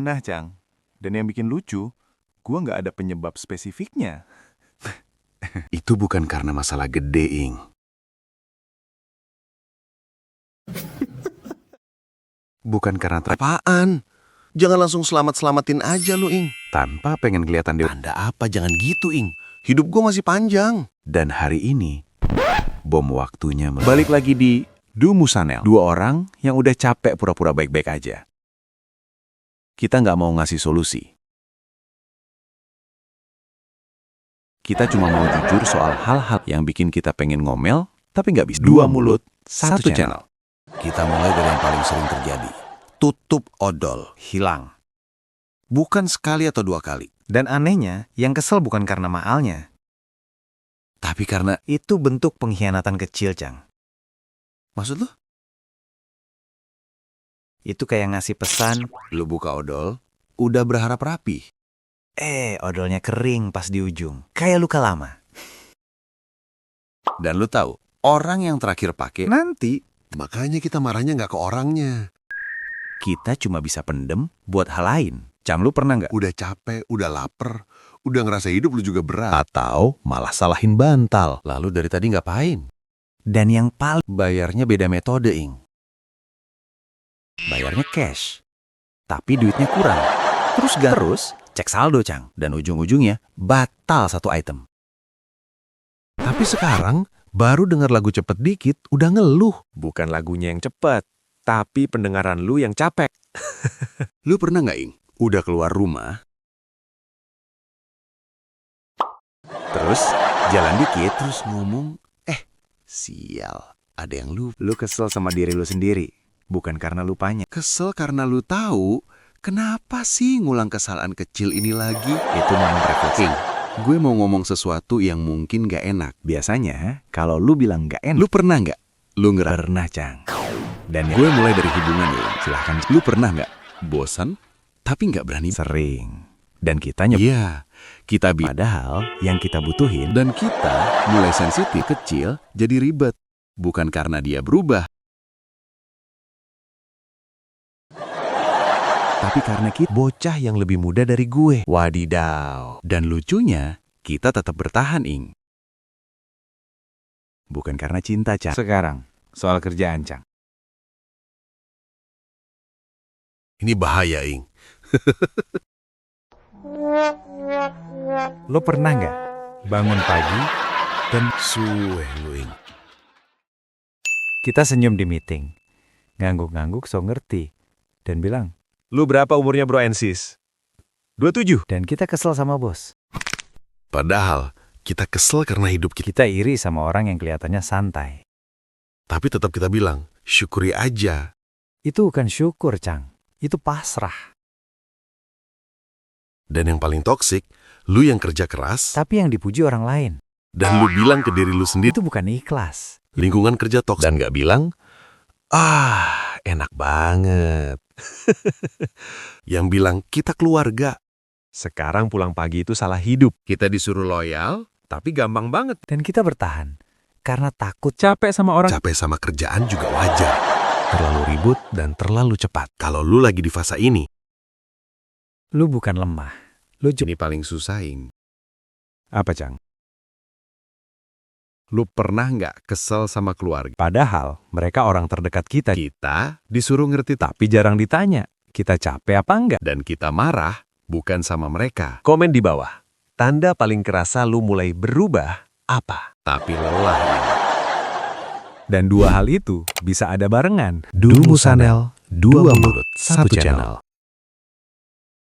Pernah, Cang. Dan yang bikin lucu, gua nggak ada penyebab spesifiknya. Itu bukan karena masalah gede, Ing. Bukan karena Apaan? Jangan langsung selamat-selamatin aja lu, Ing. tanpa pengen kelihatan dewasa. Tanda apa? Jangan gitu, Ing. Hidup gua masih panjang. Dan hari ini, bom waktunya Balik lagi di Dumusanel. 2 orang yang udah capek pura-pura baik-baik aja. Kita nggak mau ngasih solusi. Kita cuma mau jujur soal hal-hal yang bikin kita pengen ngomel, tapi nggak bisa. 2 mulut, 1 channel. Kita mulai dari yang paling sering terjadi. Tutup odol. Hilang. Bukan sekali atau 2 kali. Dan anehnya, yang kesel bukan karena maalnya. Tapi karena... Itu bentuk pengkhianatan kecil, Cang. Maksud lu? Itu kayak ngasih pesan, Lu buka odol, udah berharap rapi. odolnya kering pas di ujung. Kayak luka lama. Dan lu tahu, orang yang terakhir pakai... Nanti, Makanya kita marahnya nggak ke orangnya. Kita cuma bisa pendem buat hal lain. Cang, lu pernah nggak? Udah capek, udah lapar, udah ngerasa hidup lu juga berat. atau malah salahin bantal. Lalu dari tadi ngapain? dan yang paling Bayarnya beda metode, Ing. bayarnya cash. Tapi duitnya kurang. Terus cek saldo, Cang. Dan ujung-ujungnya batal 1 item. Tapi sekarang, baru denger lagu cepet dikit, udah ngeluh. Bukan lagunya yang cepat, tapi pendengaran lu yang capek. Lu pernah nggak, Ing? Udah keluar rumah, Terus jalan dikit, terus ngomong, sial, ada yang lupa. lu kesel sama diri lu sendiri. Bukan karena lupanya. Kesel karena lu tahu, kenapa sih ngulang kesalahan kecil ini lagi? Itu momen refleksi. Ing, gue mau ngomong sesuatu yang mungkin gak enak. Biasanya, kalau lu bilang nggak enak, Lu pernah nggak? Lu ngerasa? pernah, Cang. Dan Gue mulai dari hubungan ya. silahkan Lu pernah nggak? Bosan, tapi nggak berani. sering. Dan kita nyebut. Iya, kita Padahal yang kita butuhin dan kita mulai sensitif kecil jadi ribet. Bukan karena dia berubah, tapi karena kita bocah yang lebih muda dari gue. Wadidaw. dan lucunya kita tetap bertahan, Ing. Bukan karena cinta, Cang. Sekarang, soal kerjaan, Cang. Ini bahaya, Ing. Lo pernah nggak bangun pagi dan Suwe lu, Ing. kita senyum di meeting, ngangguk-ngangguk so ngerti, dan bilang, Lu berapa umurnya bro Ensis? 27. dan kita kesel sama bos. Padahal kita kesel karena hidup kita. Kita iri sama orang yang kelihatannya santai. Tapi tetap kita bilang, syukuri aja. Itu bukan syukur, Cang. Itu pasrah. Dan yang paling toksik, lu yang kerja keras, Tapi yang dipuji orang lain. dan lu bilang ke diri lu sendiri, Itu bukan ikhlas. lingkungan kerja toksik. Dan gak bilang, enak banget. Yang bilang, kita keluarga. Sekarang pulang pagi itu salah hidup. Kita disuruh loyal, tapi gampang banget. Dan kita bertahan. Karena takut. Capek sama orang. Capek sama kerjaan juga wajar. Terlalu ribut dan terlalu cepat. Kalau lu lagi di fase ini, Lu bukan lemah. Lu ini paling susah, Ing. apa, Cang? Lu pernah nggak kesel sama keluarga? Padahal mereka orang terdekat kita. Kita disuruh ngerti Tapi jarang ditanya. Kita capek apa enggak? dan kita marah bukan sama mereka, Komen di bawah. Tanda paling kerasa lu mulai berubah apa? tapi lelah. Ing. Dan 2 hal itu bisa ada barengan. Dumusanel, 2 mulut, 1 channel.